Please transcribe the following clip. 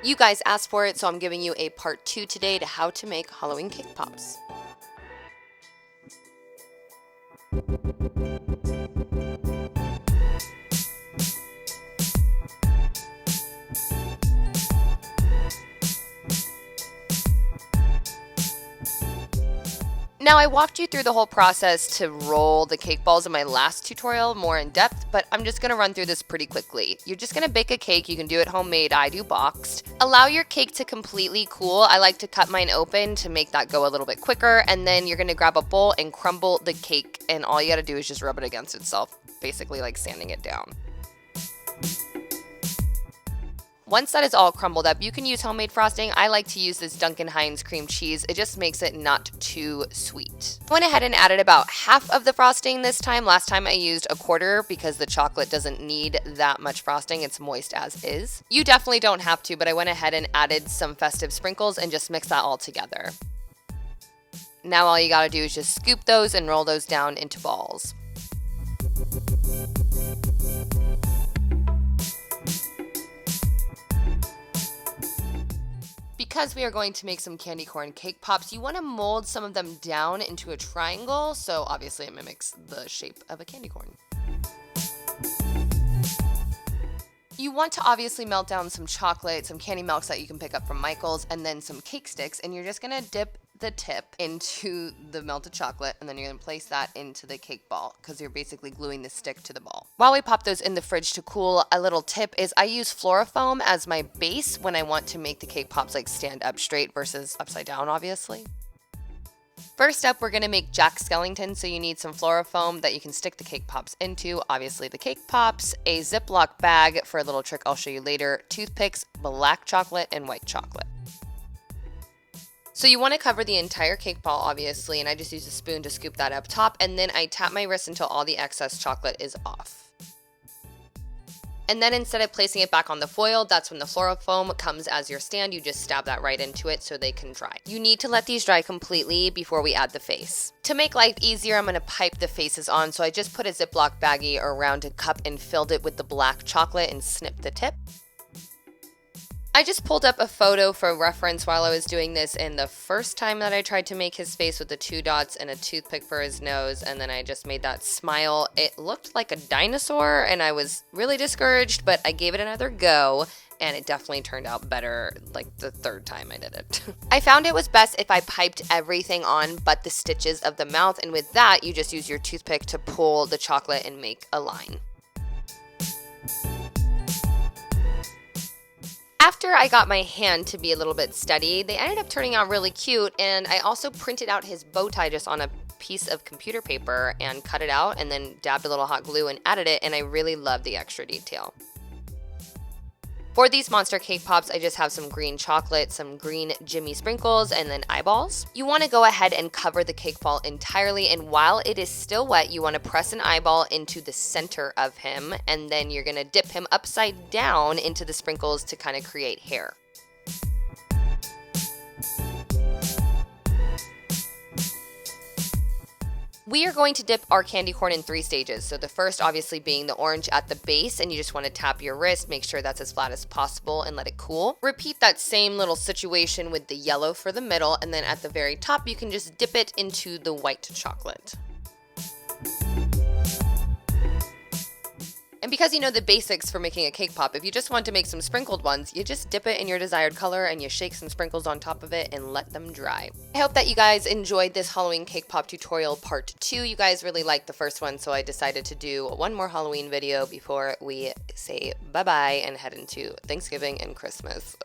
You guys asked for it, so I'm giving you a part 2 today to how to make Halloween cake pops. Now, I walked you through the whole process to roll the cake balls in my last tutorial more in depth, but I'm just gonna run through this pretty quickly. You're just gonna bake a cake. You can do it homemade, I do boxed. Allow your cake to completely cool. I like to cut mine open to make that go a little bit quicker, and then you're gonna grab a bowl and crumble the cake, and all you gotta do is just rub it against itself, basically like sanding it down. Once that is all crumbled up, you can use homemade frosting. I like to use this Duncan Hines cream cheese. It just makes it not too sweet. I went ahead and added about half of the frosting this time. Last time I used a quarter because the chocolate doesn't need that much frosting. It's moist as is. You definitely don't have to, but I went ahead and added some festive sprinkles and just mix that all together. Now all you gotta do is just scoop those and roll those down into balls. Because we are going to make some candy corn cake pops, you want to mold some of them down into a triangle, so obviously it mimics the shape of a candy corn. You want to obviously melt down some chocolate, some candy melks that you can pick up from Michael's, and then some cake sticks, and you're just going to dip the tip into the melted chocolate, and then you're going to place that into the cake ball because you're basically gluing the stick to the ball. While we pop those in the fridge to cool, a little tip is I use Florifoam as my base when I want to make the cake pops like stand up straight versus upside down, obviously. First up, we're going to make Jack Skellington, so you need some Florifoam that you can stick the cake pops into, obviously the cake pops, a Ziploc bag for a little trick I'll show you later, toothpicks, black chocolate, and white chocolate. So you want to cover the entire cake ball, obviously, and I just use a spoon to scoop that up top, and then I tap my wrist until all the excess chocolate is off. And then instead of placing it back on the foil, that's when the Florifoam comes as your stand. You just stab that right into it so they can dry. You need to let these dry completely before we add the face. To make life easier, I'm going to pipe the faces on, so I just put a Ziploc baggie or rounded cup and filled it with the black chocolate and snipped the tip. I just pulled up a photo for reference while I was doing this, and the first time that I tried to make his face with the 2 dots and a toothpick for his nose, and then I just made that smile, it looked like a dinosaur, and I was really discouraged, but I gave it another go, and it definitely turned out better like the 3rd time I did it. I found it was best if I piped everything on but the stitches of the mouth, and with that, you just use your toothpick to pull the chocolate and make a line. After I got my hand to be a little bit steady, they ended up turning out really cute, and I also printed out his bow tie just on a piece of computer paper and cut it out and then dabbed a little hot glue and added it, and I really love the extra detail. For these monster cake pops, I just have some green chocolate, some green Jimmy sprinkles, and then eyeballs. You want to go ahead and cover the cake ball entirely, and while it is still wet, you want to press an eyeball into the center of him, and then you're going to dip him upside down into the sprinkles to kind of create hair. We are going to dip our candy corn in 3 stages. So the first obviously being the orange at the base, and you just want to tap your wrist, make sure that's as flat as possible and let it cool. Repeat that same little situation with the yellow for the middle, and then at the very top you can just dip it into the white chocolate. And because you know the basics for making a cake pop, if you just want to make some sprinkled ones, you just dip it in your desired color and you shake some sprinkles on top of it and let them dry. I hope that you guys enjoyed this Halloween cake pop tutorial part 2. You guys really liked the first one, so I decided to do one more Halloween video before we say bye-bye and head into Thanksgiving and Christmas.